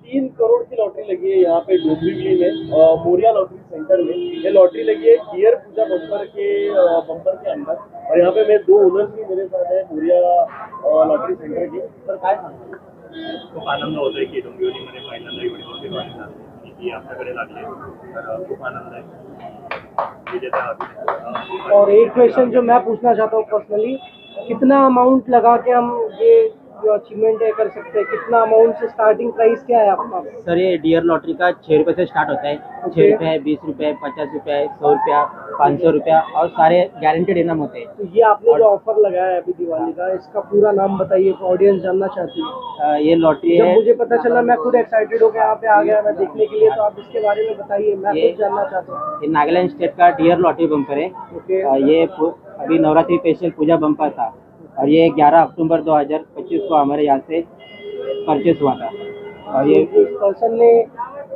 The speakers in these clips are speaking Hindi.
3 करोड़ की लॉटरी लगी है यहाँ पे डोंबिवली में, मोरिया लॉटरी सेंटर में। ये लॉटरी लगी है डियर पूजा बम्पर के अंदर, और यहाँ पे मैं 2 ओनर्स भी मेरे साथ है मोरिया लॉटरी सेंटर के। सर काय सांगा? खूप आनंद होतोय की डोंबिवलीमध्ये पहिल्यांदा एवढी मोठी लॉटरी ही आपल्याकडे लागली तर खूप आनंद आहे विजेता। और एक क्वेश्चन जो मैं पूछना चाहता हूँ पर्सनली, कितना अमाउंट लगा के हम ये जो अचीवमेंट है कर सकते हैं? कितना अमाउंट से स्टार्टिंग प्राइस क्या है आपका? सर ये डियर लॉटरी का 6 रुपये से स्टार्ट होता है। 6 रुपये, 20 रुपये, 50 रुपये, 100 रुपया, 500 रुपया और सारे गारंटेड इनाम होते हैं। तो ये आपने जो ऑफर लगाया है अभी दिवाली का, इसका पूरा नाम बताइए, ऑडियंस जानना चाहती है। ये लॉटरी जब है, मुझे पता चला मैं खुद एक्साइटेड होकर यहाँ पे आ गया मैं देखने के लिए, तो आप इसके बारे में बताइए, मैं खुद जानना चाहता हूँ। ये नागालैंड स्टेट का डियर लॉटरी बम्पर है। ओके। ये अभी नवरात्रि स्पेशल पूजा बम्पर था और ये 11 अक्टूबर 2025 को हमारे यहाँ से परचेस हुआ था। और ये इस पर्सन ने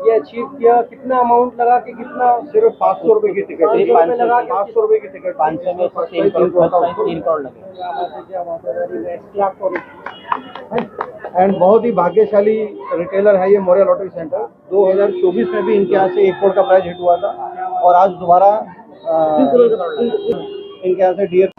ये अचीव किया, कितना अमाउंट लगा के? कितना? सिर्फ 500 रुपए की टिकट, 500 रुपए लगा के 500 रुपए की टिकट, 500 में 3 करोड़ लगे। एंड बहुत ही भाग्यशाली रिटेलर है ये मोरिया लॉटरी सेंटर। 2024 में भी इनके यहाँ से 1 करोड़ का प्राइज हिट हुआ था, और आज दोबारा इनके यहाँ से डियर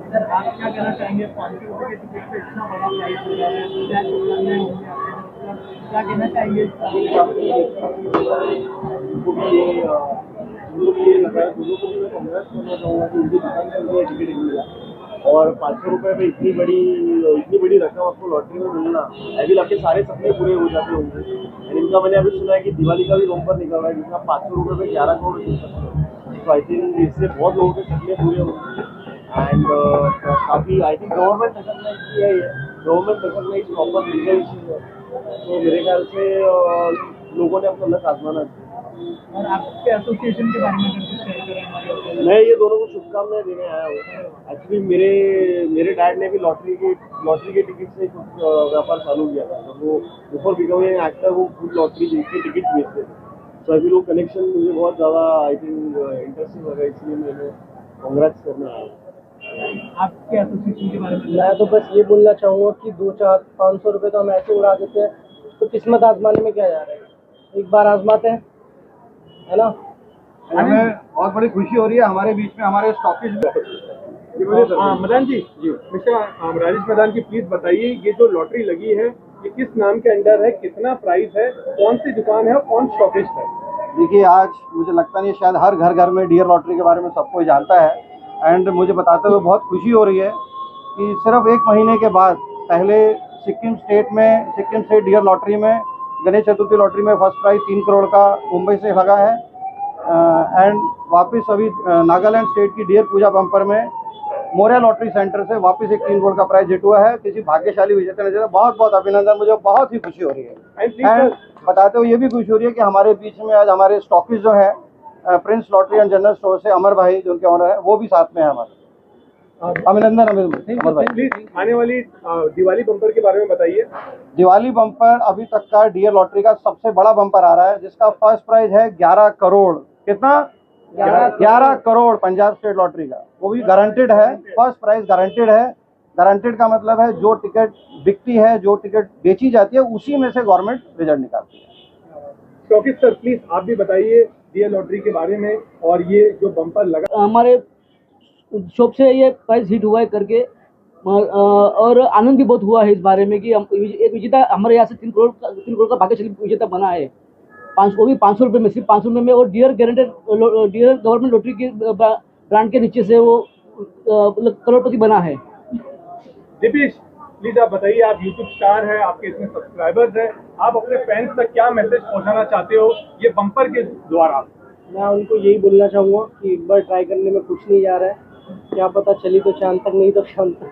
सर आप क्या कहना चाहेंगे? 500 रुपए के टिकट पे इतना बड़ा प्राइस हो रहा है, क्या कहना चाहेंगे? और 500 रुपए में इतनी बड़ी रकम आपको लॉटरी में मिलना, अभी आपके सारे सपने पूरे हो जाते होंगे। इनका मैंने अभी सुना है कि दिवाली का भी बम्पर निकल रहा है जिसका 500 रुपए में 11 करोड़ मिल सकते हैं। तो आई थिंक इससे बहुत लोगों के सपने पूरे होंगे। एंड काफ़ी आई थिंक गवर्नमेंट रिकॉग्नाइज किया है, government recognise proper legal issue है, तो मेरे ख्याल से लोगों ने अपना लक आजमाना चाहिए। और आपके एसोसिएशन के बारे में शेयर करें। मैं ये दोनों को शुभकामनाएं देने आया हूँ। एक्चुअली मेरे डैड ने भी लॉटरी के टिकट से कुछ व्यापार चालू किया था, तो वो बिफोर बिकमिंग एक्टर वो खुद लॉटरी के टिकट बेचते थे। तो अभी लोग कनेक्शन मुझे बहुत ज़्यादा आई थिंक इंटरेस्टिंग लगा, इसलिए मैंने कांग्रेट्स करने आया हूँ। आपके एसोसिएशन के बारे में मैं तो बस ये बोलना चाहूँगा कि 2-4-500 रुपये तो हम ऐसे उड़ा देते हैं, तो किस्मत आजमाने में क्या जा रहा है? एक बार आजमाते हैं, है ना? हमें बहुत बड़ी खुशी हो रही है हमारे बीच में हमारे stockist. Madan ji, mister Rajesh Madan ji, please बताइए ये जो लॉटरी लगी है ये किस नाम के अंडर है, कितना प्राइस है, कौन सी दुकान है और कौन स्टॉकिस्ट है? देखिए, आज मुझे लगता नहीं शायद हर घर में डियर लॉटरी के बारे में सब कोई जानता है। एंड मुझे बताते हुए बहुत खुशी हो रही है कि सिर्फ 1 महीने के बाद पहले सिक्किम स्टेट डियर लॉटरी में गणेश चतुर्थी लॉटरी में फर्स्ट प्राइज 3 करोड़ का मुंबई से लगा है। एंड वापस अभी नागालैंड स्टेट की डियर पूजा बम्पर में मोरिया लॉटरी सेंटर से वापस एक 3 करोड़ का प्राइज हिट हुआ है। किसी भाग्यशाली विजेता ने दिया, बहुत बहुत अभिनंदन, मुझे बहुत ही खुशी हो रही है। एंड बताते हुए ये भी खुशी हो रही है कि हमारे बीच में आज हमारे स्टॉकिस्ट जो है Prince lottery and general store से अमर भाई जो उनके ऑनर है, वो भी साथ में है हमारे। अभिनंदन अमर भाई। प्लीज आने वाली दिवाली बम्पर के बारे में बताइए। दिवाली बम्पर अभी तक का डियर लॉटरी का सबसे बड़ा बम्पर आ रहा है, जिसका फर्स्ट प्राइज है 11 करोड़। कितना? 11 करोड़ पंजाब स्टेट लॉटरी का, वो भी गारंटेड है। फर्स्ट प्राइज गारंटेड है। गारंटेड का मतलब है जो टिकट बिकती है, जो टिकट बेची जाती है, उसी में से गवर्नमेंट रिजल्ट निकालती है। स्टॉकिस्ट सर, प्लीज आप भी बताइए डियर लॉटरी के बारे में, और ये जो बम्पर लगा हमारे शॉप से ये प्राइस हिट हुआ है करके, और आनंद भी बहुत हुआ है इस बारे में कि हम एक विजेता हमारे यहाँ से 3 करोड़ का भाग्यशाली विजेता बना है। वो भी 500 रुपये में, सिर्फ 500 रुपये में, और डियर गवर्नमेंट लॉटरी के ब्रांड के नीचे से वो करोड़पति बना है। दीपेश, प्लीज आप बताइए, आप यूट्यूब स्टार है, आपके इसमें सब्सक्राइबर्स है, आप अपने फैंस तक क्या मैसेज पहुंचाना चाहते हो ये बम्पर के द्वारा? मैं उनको यही बोलना चाहूँगा कि एक बार ट्राई करने में कुछ नहीं जा रहा है, क्या पता चली तो चांद तक, नहीं तो शाम तक।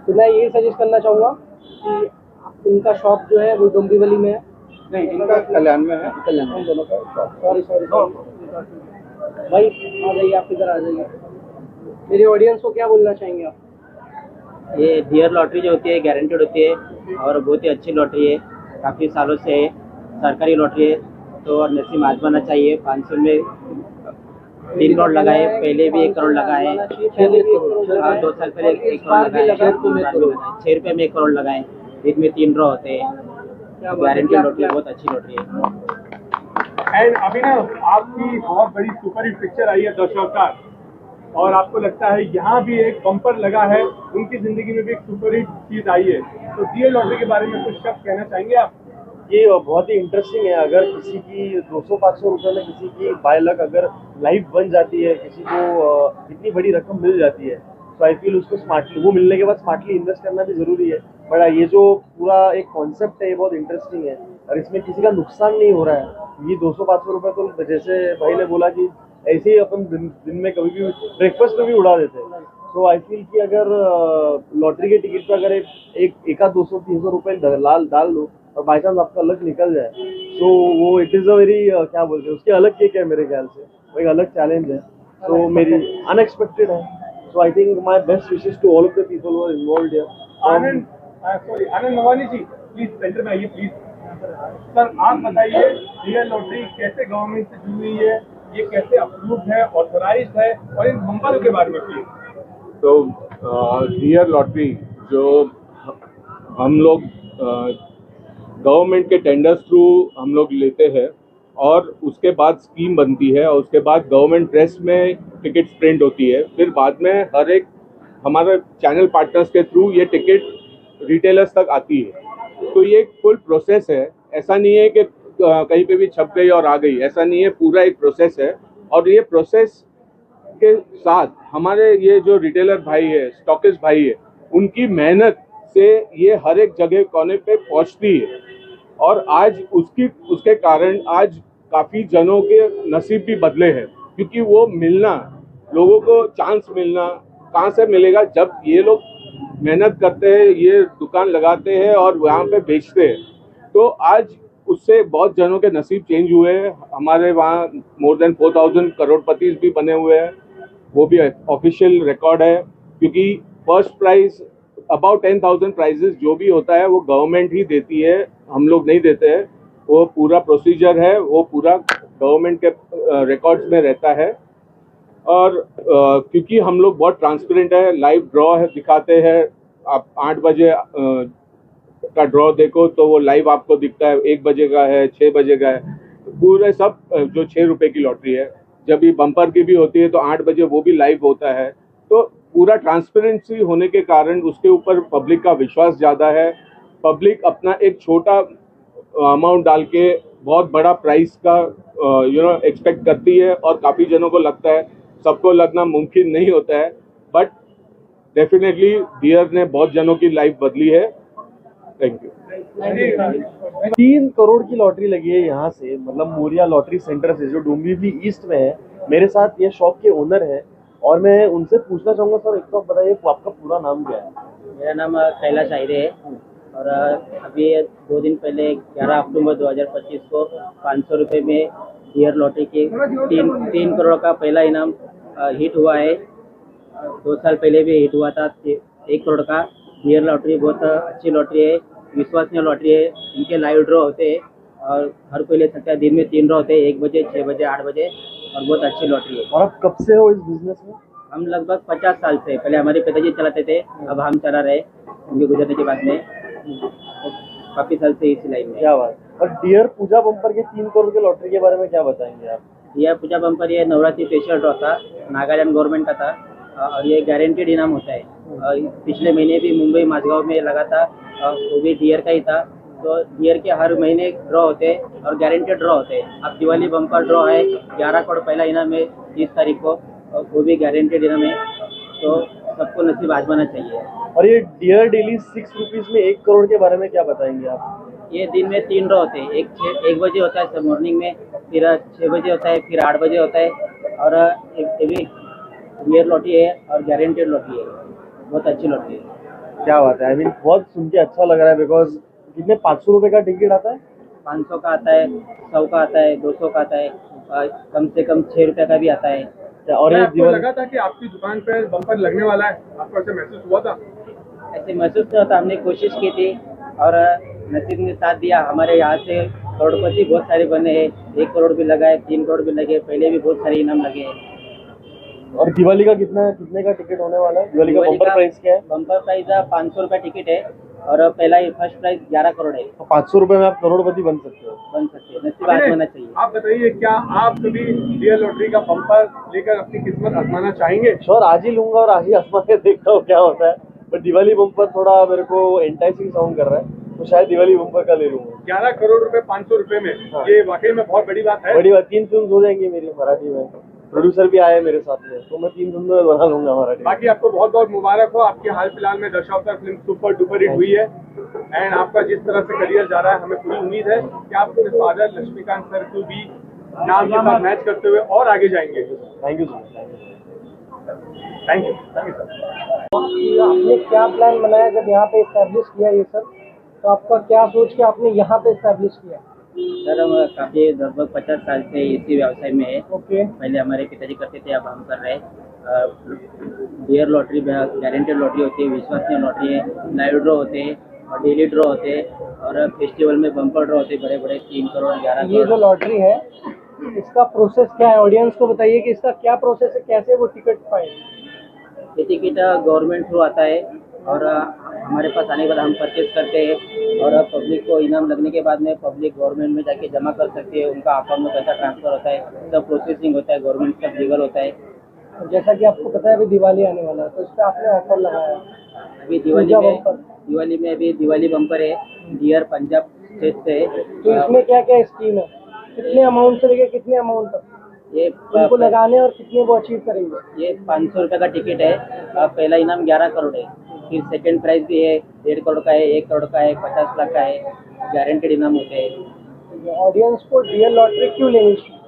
तो मैं यही सजेस्ट करना चाहूँगा कि उनका शॉप जो है वो डोंबिवली में है। नहीं, इनका कल्याण में है। कल्याण हम दोनों का शॉप। सॉरी भाई, आ जाइए, आप इधर आ जाइए। मेरे ऑडियंस को क्या बोलना चाहेंगे आप? ये डियर लॉटरी जो होती है गारंटेड होती है और बहुत ही अच्छी लॉटरी है, काफ़ी सालों से है, सरकारी लॉटरी है। तो और नसीब आजमाना चाहिए। 500 में 3 करोड़ लगाए, पहले भी 1 करोड़ लगाए, पहले भी 1 करोड़ लगाए, 2 साल पहले 1 करोड़ बार भी लगाए, लगाए, 6 रुपये में 1 करोड़ लगाए, दिन में 3 ड्रॉ होते हैं। गारंटेड लॉटरी है, बहुत अच्छी लॉटरी है। एंड अभी ना आपकी बहुत बड़ी सुपरहिट पिक्चर आई है दशावतार, और आपको लगता है यहाँ भी एक बम्पर लगा है, उनकी जिंदगी में भी एक सुपरहिट चीज आई है, तो डीएल लॉटरी के बारे में कुछ शब्द कहना चाहेंगे आप? ये बहुत ही इंटरेस्टिंग है। अगर किसी की 200-500 रुपए में किसी की बाय लक अगर लाइफ बन जाती है, किसी को इतनी बड़ी रकम मिल जाती है, तो आई फील उसको स्मार्टली, वो मिलने के बाद स्मार्टली इन्वेस्ट करना भी जरूरी है। बट ये जो पूरा एक कॉन्सेप्ट है ये बहुत इंटरेस्टिंग है, और इसमें किसी का नुकसान नहीं हो रहा है। ये 200-500 रुपए तो जैसे भाई ने बोला कि ऐसे ही अपन दिन में कभी भी ब्रेकफास्ट में भी उड़ा देते हैं। तो आई फील कि अगर लॉटरी के टिकट पे अगर एक आध 200-300 रुपए डाल दो और बाई चांस आपका लक निकल जाए, तो वो इट इज़ अ वेरी क्या बोलते हैं, उसकी अलग किक है मेरे ख्याल से, वो एक अलग चैलेंज है। तो मेरी अनएक्सपेक्टेड है। So I think my best wishes to all of the people who are involved here. Anand Mavani ji, please centre में आइए प्लीज। सर आप बताइए, डीएल लॉटरी कैसे गवर्नमेंट से जुड़ी हुई है, ये कैसे अप्रूव्ड है, ऑथराइज्ड है, और इन बम्पर के बारे में प्लीज। तो डीएल लॉटरी जो हम लोग गवर्नमेंट के टेंडर्स थ्रू हम लोग लेते हैं, और उसके बाद स्कीम बनती है, और उसके बाद गवर्नमेंट प्रेस में टिकट्स प्रिंट होती है, फिर बाद में हर एक हमारे चैनल पार्टनर्स के थ्रू ये टिकट रिटेलर्स तक आती है। तो ये एक फुल प्रोसेस है, ऐसा नहीं है कि कहीं पे भी छप गई और आ गई, ऐसा नहीं है, पूरा एक प्रोसेस है। और ये प्रोसेस के साथ हमारे ये जो रिटेलर भाई है, स्टॉकिस्ट भाई है, उनकी मेहनत से ये हर एक जगह कोने पे पहुंचती है, और आज उसके कारण आज काफ़ी जनों के नसीब भी बदले हैं, क्योंकि वो मिलना, लोगों को चांस मिलना कहाँ से मिलेगा, जब ये लोग मेहनत करते हैं, ये दुकान लगाते हैं और वहाँ पे बेचते हैं। तो आज उससे बहुत जनों के नसीब चेंज हुए हैं। हमारे वहाँ मोर देन 4000 करोड़पति भी बने हुए हैं, वो भी ऑफिशियल रिकॉर्ड है, क्योंकि फर्स्ट प्राइज अबाउट 10,000 प्राइजेस जो भी होता है वो गवर्नमेंट ही देती है, हम लोग नहीं देते हैं। वो पूरा प्रोसीजर है, वो पूरा गवर्नमेंट के रिकॉर्ड्स में रहता है। और क्योंकि हम लोग बहुत ट्रांसपेरेंट है, लाइव ड्रॉ है, दिखाते हैं। आप 8 बजे का ड्रॉ देखो तो वो लाइव आपको दिखता है, 1 बजे का है, 6 बजे का है, पूरे सब जो 6 रुपए की लॉटरी है। जब ये बम्पर की भी होती है तो 8 बजे वो भी लाइव होता है। तो पूरा ट्रांसपेरेंसी होने के कारण उसके ऊपर पब्लिक का विश्वास ज़्यादा है। पब्लिक अपना एक छोटा अमाउंट डाल के बहुत बड़ा प्राइस का एक्सपेक्ट करती है, और काफ़ी जनों को लगता है, सबको लगना मुमकिन नहीं होता है, बट डेफिनेटली डियर ने बहुत जनों की लाइफ बदली है। Thank you. 3 करोड़ की लॉटरी लगी है यहाँ से, मतलब मोरिया लॉटरी सेंटर से, जो डोंबिवली ईस्ट में है। मेरे साथ ये शॉप के ओनर है, और मैं उनसे पूछना चाहूँगा, सर एक तो आप बताइए आपका पूरा नाम क्या है? मेरा नाम कैलाश आयरे है, और अभी 2 दिन पहले 11 अक्टूबर 2025 को 500 रुपये में डियर लॉटरी के 3 करोड़ का पहला इनाम हिट हुआ है। 2 साल पहले भी हिट हुआ था 1 करोड़ का। डियर लॉटरी बहुत अच्छी लॉटरी है, विश्वसनीय लॉटरी है। इनके लाइव ड्रॉ होते हैं और हर कोई ले सकता है। दिन में 3 ड्रॉ होते हैं, 1 बजे, 6 बजे, 8 बजे, और बहुत अच्छी लॉटरी है। और आप कब से हो इस बिजनेस में? हम लगभग 50 साल से, पहले हमारे पिताजी चलाते थे, अब हम चला रहे, उनके गुजरने के बाद में काफ़ी साल से इसी लाइन में। क्या बात। और डियर पूजा बम्पर के 3 करोड़ के लॉटरी के बारे में क्या बताएंगे आप? डियर पूजा बम्पर ये नवरात्रि स्पेशल ड्रॉ था, नागालैंड गवर्नमेंट का था, और ये गारंटेड इनाम होता है। और पिछले महीने भी मुंबई माझगांव में लगा था, वो भी डियर का ही था। तो डियर के हर महीने ड्रॉ होते हैं और गारंटेड ड्रॉ होते हैं। अब दिवाली बम्पर ड्रॉ है, 11 करोड़ पहला इनाम है 30 तारीख को, और वो भी गारंटेड इनाम है। तो सबको नसीब आजमाना चाहिए। और ये डियर डेली 6 रुपीज़ में 1 करोड़ के बारे में क्या बताएंगे आप? ये दिन में 3 ड्रॉ होते हैं, 1 बजे होता है मॉर्निंग में, फिर 6 बजे होता है, फिर 8 बजे होता है, और ये भी डियर लॉटरी है और गारंटेड लॉटरी है, बहुत अच्छी लॉटरी है। क्या बात है, आई मीन बहुत सुन के अच्छा लग रहा है। बिकॉज कितने 500 रुपये का टिकट आता है? 500 का आता है, 100 का आता है, 200 का आता है, कम से कम 6 रुपये का भी आता है। और क्या ये आपको दिवाली लगा था कि आपकी दुकान पे बम्पर लगने वाला है? आपको ऐसे महसूस हुआ था? ऐसे महसूस नहीं होता, हमने कोशिश की थी और नसीब ने साथ दिया। हमारे यहाँ से करोड़पति बहुत सारे बने हैं, 1 करोड़ भी लगा है, 3 करोड़ भी लगे, पहले भी बहुत सारे इनाम लगे हैं। और दिवाली का कितने का टिकट होने वाला है? दिवाली का बम्पर प्राइस क्या है? बम्पर प्राइस 500 रुपये टिकट है और पहला ही फर्स्ट प्राइस 11 करोड़ है। तो 500 रुपए में आप करोड़पति बन सकते हो। बन सकते हैं, नसीब आजमाना चाहिए। आप बताइए, क्या आप कभी डीएल लॉटरी का बम्पर लेकर अपनी किस्मत आजमाना चाहेंगे? श्योर, आज ही लूंगा और आज ही आसमान के देखता हूँ क्या होता है। बट दिवाली बम्पर थोड़ा मेरे को एंटाइसिंग साउंड कर रहा है, तो शायद दिवाली बम्पर का ले लूंगा। 11 करोड़ रुपए 500 रुपए में, हाँ। ये वाकई में बहुत बड़ी बात है। बड़ी बात, 3 फिल्म हो जाएंगी मेरी मराठी में। प्रोड्यूसर भी आए मेरे साथ में, तो मैं 3 फिल्म में बना लूंगा मराठी में। बाकी आपको बहुत बहुत मुबारक हो। आपके हाल फिलहाल में Dashavatar film super duper hit हुई है एंड आपका जिस तरह से करियर जा रहा है, हमें पूरी उम्मीद है कि आप अपने फादर लक्ष्मीकांत सर को भी नाम के साथ मैच करते हुए और आगे जाएंगे। Thank you sir. Thank you sir. आपने क्या प्लान बनाया जब यहाँ पे इस्टेब्लिश किया ये सब? तो आपका क्या सोच के आपने यहाँ पे इस्टेब्लिश किया? सर हम काफ़ी लगभग 50 साल से इसी व्यवसाय में है। ओके। पहले हमारे पिताजी करते थे, अब हम कर रहे हैं। डियर लॉटरी गारंटेड लॉटरी होती है, विश्वसनीय लॉटरी है, लाइव ड्रॉ होते हैं और डेली ड्रॉ होते हैं और फेस्टिवल में बम्पर ड्रॉ होते हैं बड़े बड़े 3 करोड़ 11 ये जो करोड़। लॉटरी है इसका प्रोसेस क्या है? ऑडियंस को बताइए कि इसका क्या प्रोसेस है, कैसे वो टिकट पाए? ये टिकट गवर्नमेंट थ्रू आता है और हमारे पास आने के बाद हम परचेज करते हैं और पब्लिक को इनाम लगने के बाद में पब्लिक गवर्नमेंट में जाके जमा कर सकती है, उनका अकाउंट में पैसा ट्रांसफर होता है, सब प्रोसेसिंग होता है, गवर्नमेंट सब लीगल होता है। जैसा कि आपको पता है अभी दिवाली आने वाला है, तो इस पर आपने ऑफर लगाया है। अभी पूजा बम्पर। दिवाली में अभी दिवाली बम्पर है, डियर पंजाब स्टेट से। तो इसमें क्या क्या स्कीम है? कितने अमाउंट से लेके कितने अमाउंट तक ये उनको लगाने और कितने वो अचीव करेंगे? ये 500 रुपये का टिकट है। पहला इनाम 11 करोड़ है, फिर सेकंड प्राइज भी है 1.5 करोड़ का है, 1 करोड़ का है, 50 लाख का है, गारंटेड इनाम होते हैं। ऑडियंस को डीएल लॉटरी क्यों लेनी चाहिए?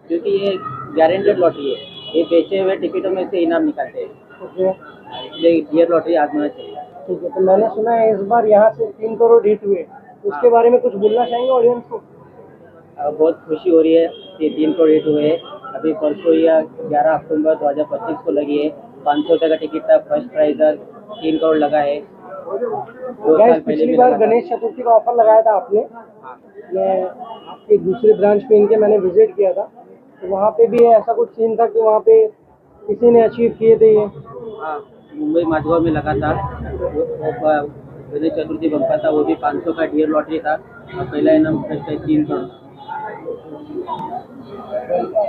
क्योंकि ये गारंटेड लॉटरी है, ये बेचे हुए टिकटों में से इनाम निकालते हैं, ओके, इसलिए डियर लॉटरी आजमाना चाहिए। ठीक है। तो मैंने सुना है इस बार यहाँ से 3 करोड़ हिट हुए, उसके बारे में कुछ बोलना चाहेंगे ऑडियंस को? बहुत खुशी हो रही है कि 3 करोड़ हिट हुए। अभी परसों या 11 अक्टूबर 2025 को लगी है। 500 रुपये का टिकट था, फर्स्ट प्राइज 3 करोड़ लगा है। 2 साल गाइस, पहले पिछली भी बार लगा था। गणेश चतुर्थी का ऑफर लगाया था आपने। मैं आपके दूसरे ब्रांच पे इनके मैंने विजिट किया था, तो वहाँ पे भी ऐसा कुछ सीन था कि वहाँ पे किसी ने अचीव किए थे ये? हाँ, मुंबई माझगांव में लगा था वो गणेश चतुर्थी बम्पर था, वो भी 500 का डियर लॉटरी था और पहला इनाम 3 crore.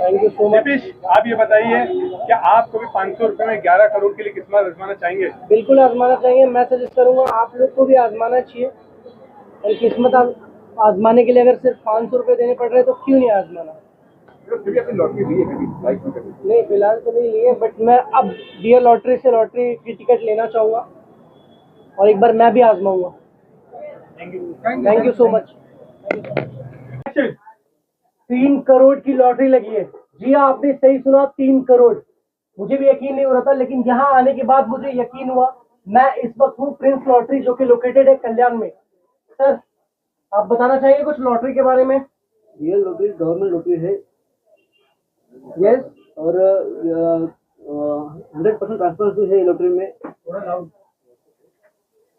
Thank you so much. Nitish, आप ये बताइए, क्या आप कभी 500 रुपए में 11 करोड़ के लिए किस्मत आजमाना चाहेंगे? बिल्कुल आजमाना चाहिए। मैं सजेस्ट करूँगा आप लोग को भी आजमाना चाहिए। और किस्मत आजमाने के लिए अगर सिर्फ 500 रुपये देने पड़ रहे हैं तो क्यों नहीं आजमाना? कभी अपनी लॉटरी ली है कभी लाइफ में कभी? नहीं, फिलहाल तो नहीं लिए, बट मैं अब डियर लॉटरी से लॉटरी की टिकट लेना चाहूँगा और एक बार मैं भी आजमाऊंगा। Thank you so much. 3 crore की लॉटरी लगी है। जी हाँ, आपने सही सुना, 3 करोड़। मुझे भी यकीन नहीं हो रहा था, लेकिन यहाँ आने के बाद मुझे यकीन हुआ। मैं इस वक्त हूँ प्रिंस लॉटरी, जो कि लोकेटेड है कल्याण में। सर, आप बताना चाहिए कुछ लॉटरी के बारे में? ये लॉटरी गवर्नमेंट लॉटरी है। यस। और 100% ट्रांसपेरेंसी है ये लॉटरी में।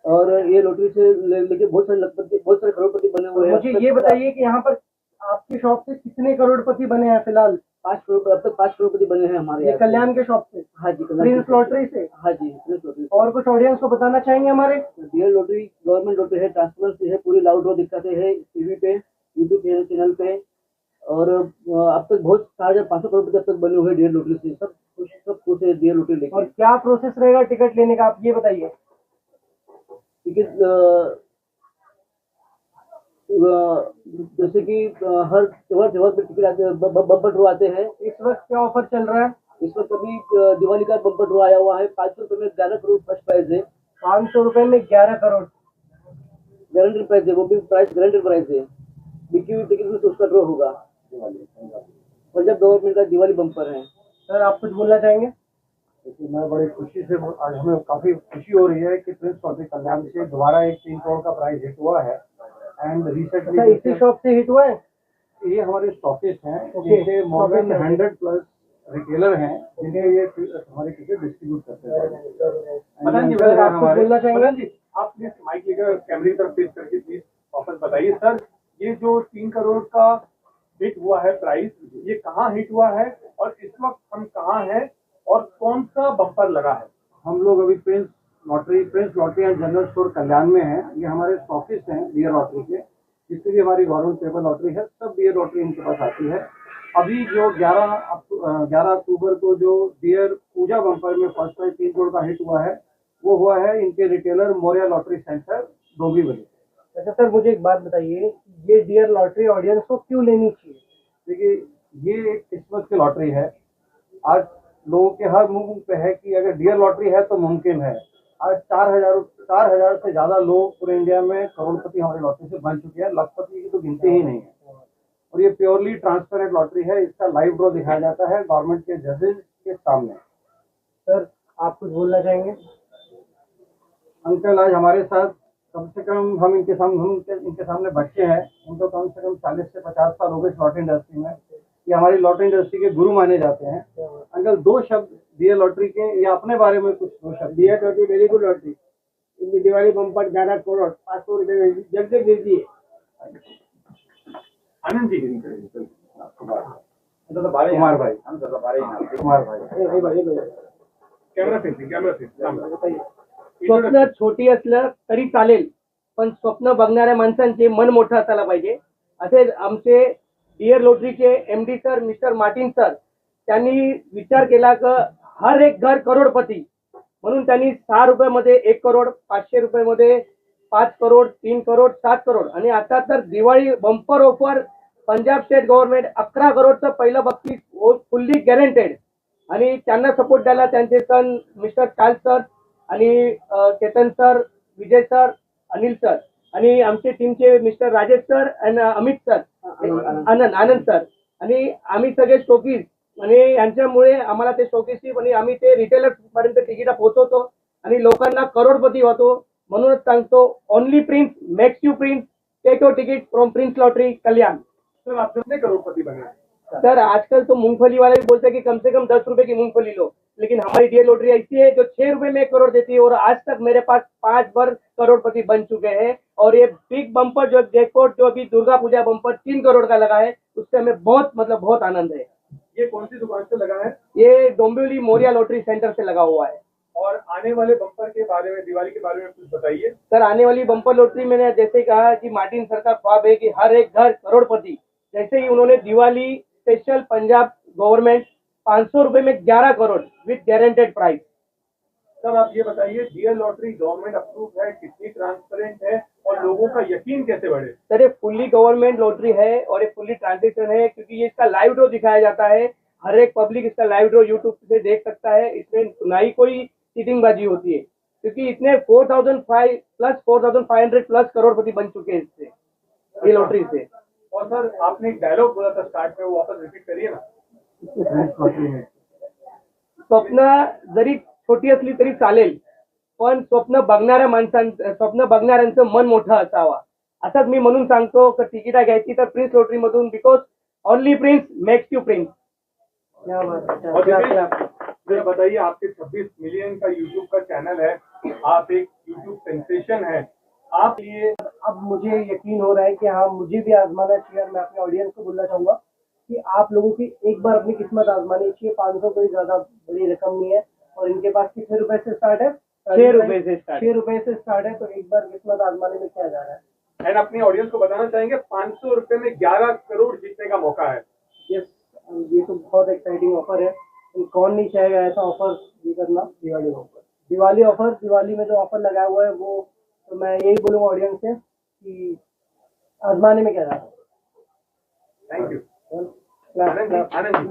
और ये लॉटरी से लेके बहुत सारे करोड़पति बने हुए हैं। मुझे ये बताइए कि यहाँ पर आपकी शॉप से कितने करोड़पति बने हैं फिलहाल? 5 करोड़, अब तक 5 करोड़पति बने हैं हमारे ये यहाँ। कल्याण के शॉप से? हाँ जी, प्रिंस लॉटरी से? हाँ जी, प्रिंस लॉटरी। और कुछ ऑडियंस को बताना चाहेंगे हमारे? डियर लॉटरी गवर्नमेंट लॉटरी है, ट्रांसपेरेंसी है, पूरी लाउड ड्रॉ दिखाते हैं टीवी पे, यूट्यूब चैनल पे। और अब तक बहुत 4,500 करोड़पति अब तक बने हुए डियर लॉटरी से। सब खुश है डियर लॉटरी लेके। और क्या प्रोसेस रहेगा टिकट लेने का, आप ये बताइए? टिकट जैसे कि हर त्योहार पे टिकट आते हैं, बम्पर ड्रॉ आते हैं। इस वक्त क्या ऑफर चल रहा है? इस वक्त अभी दिवाली का बम्पर ड्रॉ आया हुआ है। 500 रुपये में 11 करोड़ फर्स्ट प्राइज है। 500 रुपए में 11 करोड़ गारंटेड प्राइस है, वो भी प्राइस गारंटेड प्राइस है। बिकी हुई टिकट में तो उसका ड्रॉ होगा। पंजाब गवर्नमेंट का दिवाली बम्पर है। सर, आप कुछ बोलना चाहेंगे? देखिए, मैं बड़ी खुशी से, आज हमें काफ़ी खुशी हो रही है कि प्रिंस लॉटरी कल्याण से दोबारा एक 3 करोड़ का प्राइज हिट हुआ है। एंड अच्छा, रिसेंटली इसी शॉप से हिट हुआ है? ये हमारे स्टॉकिस्ट हैं, Okay, इनके मोर देन stockist हैं। 100 प्लस रिटेलर हैं जिन्हें ये हमारे टिकट डिस्ट्रीब्यूट करते हैं। मदन जी, अंकल आप कुछ हमारे बोलना चाहेंगे? मदन जी, आप प्लीज माइक लेकर कैमरे की तरफ फेस करके प्लीज वापस बताइए सर, ये जो 3 करोड़ का हिट हुआ है प्राइस, ये कहाँ हिट हुआ है और इस वक्त हम कहाँ हैं और कौन सा बम्पर लगा है? हम लोग अभी prince lottery and general store Kalyan में हैं। ये हमारे स्टॉकिस्ट हैं डियर लॉटरी के, जितनी भी हमारी गवर्नमेंट पेपर लॉटरी है सब डियर लॉटरी इनके पास आती है। अभी जो 11 अक्टूबर को जो डियर पूजा बम्पर में फर्स्ट प्राइज 3 करोड़ का हिट हुआ है, वो हुआ है इनके retailer Morya lottery centre Dombivli. अच्छा सर, मुझे एक बात बताइए, ये डियर लॉटरी ऑडियंस को क्यों लेनी चाहिए? देखिए, ये एक किस्मत की लॉटरी है। आज लोगों के हर मुंह पे है कि अगर डियर लॉटरी है तो मुमकिन है। आज 4,000 से ज्यादा लोग पूरे इंडिया में करोड़पति हमारी लॉटरी से बन चुके हैं। लखपति की तो गिनती ही नहीं है। और ये प्योरली ट्रांसपेरेंट लॉटरी है। इसका लाइव ड्रॉ दिखाया जाता है गवर्नमेंट के जजेस के सामने। सर, आप कुछ बोलना चाहेंगे? अंकल, आज हमारे साथ कम से कम हम इनके सामने बच्चे हैं, उनको कम से कम 40 से 50 साल हो गए लॉटरी इंडस्ट्री में। ये हमारी लॉटरी इंडस्ट्री के गुरु माने जाते हैं। अंकल, 2 शब्द डियर लॉटरी के या अपने बारे में कुछ 2 शब्द। Dear lottery very good lottery. In Diwali bumper 11 crore 500 रुपये जल्दी दीजिए। आनंद जी, कुमार भाई कॅमेरा फेसिंग स्वप्न छोटी असलं तरी चालेल, पण स्वप्न बघणाऱ्या माणसांचे मन मोठं असायला पाहिजे, असे आमचे डियर लॉटरीचे MD sir mister Martin sir त्यांनी विचार केला की हर एक घर करोडपती, म्हणून त्यांनी 6 रुपयामध्ये 1 करोड, 500 रुपयामध्ये 5 करोड, 3 करोड, 7 करोड आणि आता तर Diwali bumper offer Punjab state government 11 करोडचं पहिलं बक्षीस फुल्ली गॅरंटेड आणि त्यांना सपोर्ट द्यायला त्यांचे सन मिस्टर काल सर आणि केतन सर, विजय सर, अनिल सर आणि आमचे टीमचे मिस्टर राजेश सर आणि अमित सर, आनंद सर आणि आम्ही सगळे स्टॉकीज आणि यांच्यामुळे आम्हाला ते स्टॉकीजची आणि आम्ही ते रिटेलर पर्यंत तिकीट पोहोचवतो आणि लोकांना करोडपती होतो. म्हणूनच सांगतो, only prince makes you prince, take your ticket from prince lottery Kalyan. Sir, आप कितने करोड़पति बने? सर, आजकल तो मूंगफली वाले भी बोलते हैं कि कम से कम 10 रुपए की मूंगफली लो, लेकिन हमारी डियर लॉटरी ऐसी है जो 6 रुपए में 1 करोड़ देती है और आज तक मेरे पास 5 बार करोड़पति बन चुके हैं। और ये बिग बम्पर जो जैकपॉट जो अभी दुर्गा पूजा बम्पर 3 करोड़ का लगा है, उससे हमें बहुत आनंद है। ये कौन सी दुकान से लगा है? ये डोंबिवली मोरिया लॉटरी सेंटर से लगा हुआ है। और आने वाले बम्पर के बारे में, दिवाली के बारे में कुछ बताइए। सर, आने वाली बम्पर लॉटरी मैंने जैसे कहा कि मार्टिन सर का ख्वाब है कि हर एक घर करोड़पति, जैसे ही उन्होंने दिवाली स्पेशल पंजाब गवर्नमेंट 500 रुपए में 11 crore with guaranteed price. Sir, आप ये बताइए, डियर लॉटरी गवर्नमेंट अप्रूव है, कितनी ट्रांसपेरेंट है और लोगों का यकीन कैसे बढ़े? सर, ये फुल्ली गवर्नमेंट लॉटरी है और ये फुल्ली ट्रांजेक्शन है, क्योंकि ये इसका लाइव ड्रॉ दिखाया जाता है। हर एक पब्लिक इसका लाइव ड्रॉ यूट्यूब से देख सकता है। इसमें ना ही कोई चीटिंगबाजी होती है, क्योंकि इतने 4,500 प्लस करोड़पति बन चुके हैं इससे, ये लॉटरी से। और सर, आपने एक डायलॉग बोला था स्टार्ट में, वो वापस रिपीट करिए ना। स्वप्न जरी छोटी असली तरी चालेल, पण स्वप्न बघणाऱ्यांचं मन मोठं असावा, असंच मी म्हणून सांगतो की तिकीटा घ्यायची तर प्रिन्स लॉटरी मधून, because only prince makes you prince. और जरा बताइए, आपके 26 मिलियन का यूट्यूब का चैनल है, आप एक यूट्यूब सेंसेशन है, आप ये अब मुझे यकीन हो रहा है कि हाँ, मुझे भी आजमाना चाहिए। मैं अपने ऑडियंस को बोलना चाहूंगा कि आप लोगों की एक बार अपनी किस्मत आजमानी चाहिए। 500 कोई ज्यादा बड़ी रकम नहीं है और इनके पास कितने रुपए से स्टार्ट है? 6 रुपए से स्टार्ट है। तो एक बार किस्मत आजमाने में क्या जा रहा है। एंड अपनी ऑडियंस को बताना चाहेंगे, 500 रुपए में 11 करोड़ जीतने का मौका है। यस, ये तो बहुत एक्साइटिंग ऑफर है। कौन नहीं चाहेगा ऐसा ऑफर ये करना। दिवाली ऑफर, दिवाली में जो ऑफर लगाया हुआ है वो, तो मैं यही बोलूँगा ऑडियंस से कि आजमाने में क्या जा रहा है। Thank you. आनंद जी,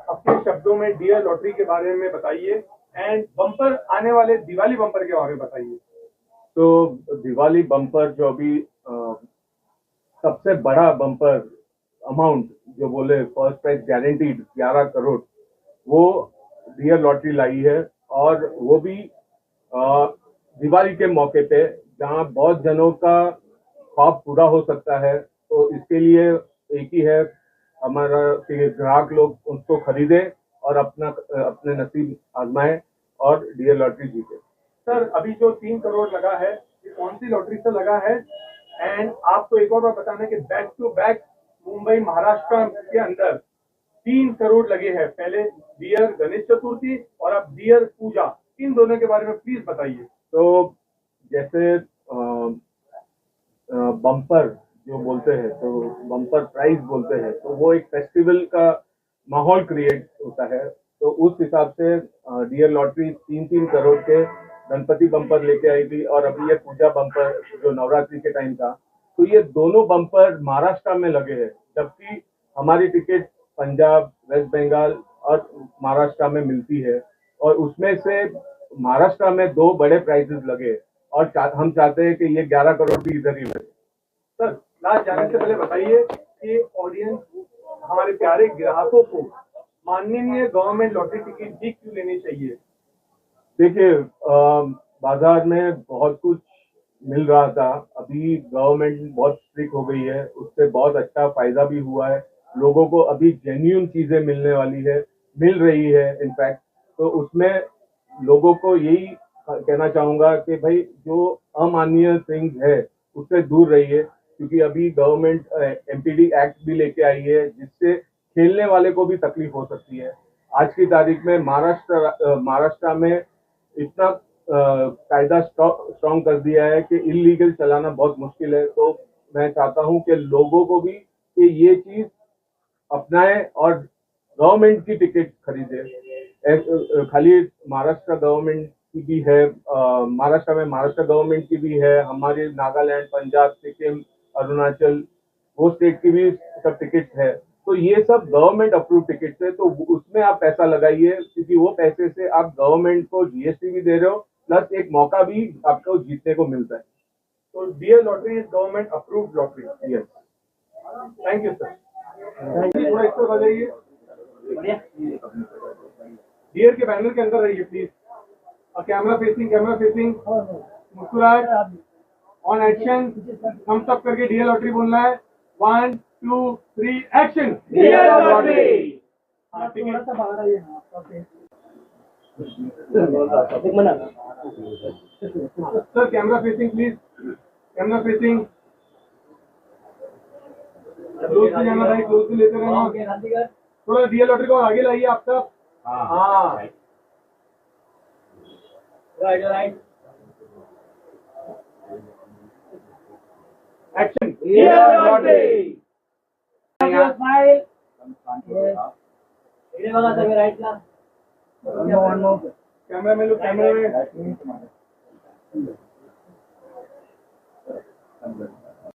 अपने शब्दों में डियर लॉटरी के बारे में बताइए एंड बम्पर, आने वाले दिवाली बम्पर के बारे में बताइए। तो दिवाली बम्पर जो अभी सबसे बड़ा बम्पर अमाउंट जो बोले फर्स्ट प्राइज गारंटीड 11 करोड़, वो डियर लॉटरी लाई है। और वो भी दिवाली के मौके पे, जहाँ बहुत जनों का ख्वाब पूरा हो सकता है। तो इसके लिए एक ही है, हमारा ग्राहक लोग उसको खरीदे और अपने नसीब आजमाएं और डीएल लॉटरी जीते। सर अभी जो 3 करोड़ लगा है ये कौन सी लॉटरी से लगा है? एंड आपको एक और बात बताना है कि back to back Mumbai Maharashtra के अंदर 3 करोड़ लगे हैं, पहले डियर गणेश चतुर्थी और अब डियर पूजा, इन दोनों के बारे में प्लीज बताइए। तो जैसे बम्पर जो बोलते हैं, तो बम्पर प्राइज बोलते हैं, तो वो एक फेस्टिवल का माहौल क्रिएट होता है। तो उस हिसाब से डियर लॉटरी 3-3 करोड़ के गणपति बम्पर लेके आई थी, और अभी ये पूजा बम्पर जो नवरात्रि के टाइम था, तो ये दोनों बम्पर महाराष्ट्र में लगे हैं, जबकि हमारी टिकट पंजाब, वेस्ट बंगाल और महाराष्ट्र में मिलती है, और उसमें से महाराष्ट्र में 2 बड़े प्राइजेस लगे, और हम चाहते हैं कि ये 11 करोड़ भी इधर ही लगे। सर लास्ट जाने से पहले बताइए कि ऑडियंस, हमारे प्यारे ग्राहकों को माननीय गवर्नमेंट लॉटरी टिकट ही क्यों लेनी चाहिए? देखिए, बाजार में बहुत कुछ मिल रहा था, अभी गवर्नमेंट बहुत स्ट्रिक्ट हो गई है, उससे बहुत अच्छा फायदा भी हुआ है, लोगों को अभी जेन्युइन चीजें मिलने वाली है, मिल रही है इनफैक्ट। तो उसमें लोगों को यही कहना चाहूंगा कि भाई जो अमानवीय थिंग्स है उससे दूर रहिए, क्योंकि अभी गवर्नमेंट एमपीडी एक्ट भी लेके आई है, जिससे खेलने वाले को भी तकलीफ हो सकती है। आज की तारीख में महाराष्ट्र में इतना कायदा स्ट्रॉन्ग कर दिया है कि इलीगल चलाना बहुत मुश्किल है। तो मैं चाहता हूं कि लोगों को भी कि ये चीज अपनाएं और गवर्नमेंट की टिकट खरीदे। खाली महाराष्ट्र गवर्नमेंट की भी है, महाराष्ट्र में महाराष्ट्र गवर्नमेंट की भी है, हमारे नागालैंड, पंजाब, सिक्किम, अरुणाचल, वो स्टेट की भी सब टिकट है। तो ये सब गवर्नमेंट अप्रूव टिकट है, तो उसमें आप पैसा लगाइए, क्योंकि वो पैसे से आप गवर्नमेंट को जीएसटी भी दे रहे हो, प्लस एक मौका भी आपको जीतने को मिलता है। तो dear lottery is government approved lottery. Yes, thank you sir. थोड़ा इसको बताइए, डियर के बैनर के अंदर रहिए प्लीज, और कैमरा फेसिंग मुस्कुराहट ऑन एक्शन, थम्स अप करके डियर लॉटरी बोलना है। 1 2 3 एक्शन। Dear lottery. हाँ ठीक है। Sir camera facing please, camera facing, close से जाना भाई, क्लोज से लेते रहना। थोड़ा डियर लॉटरी को आगे लाइए आप सब। हाँ right action. Dear lottery. Smile right ना, कैमरा में लो, कैमरा में।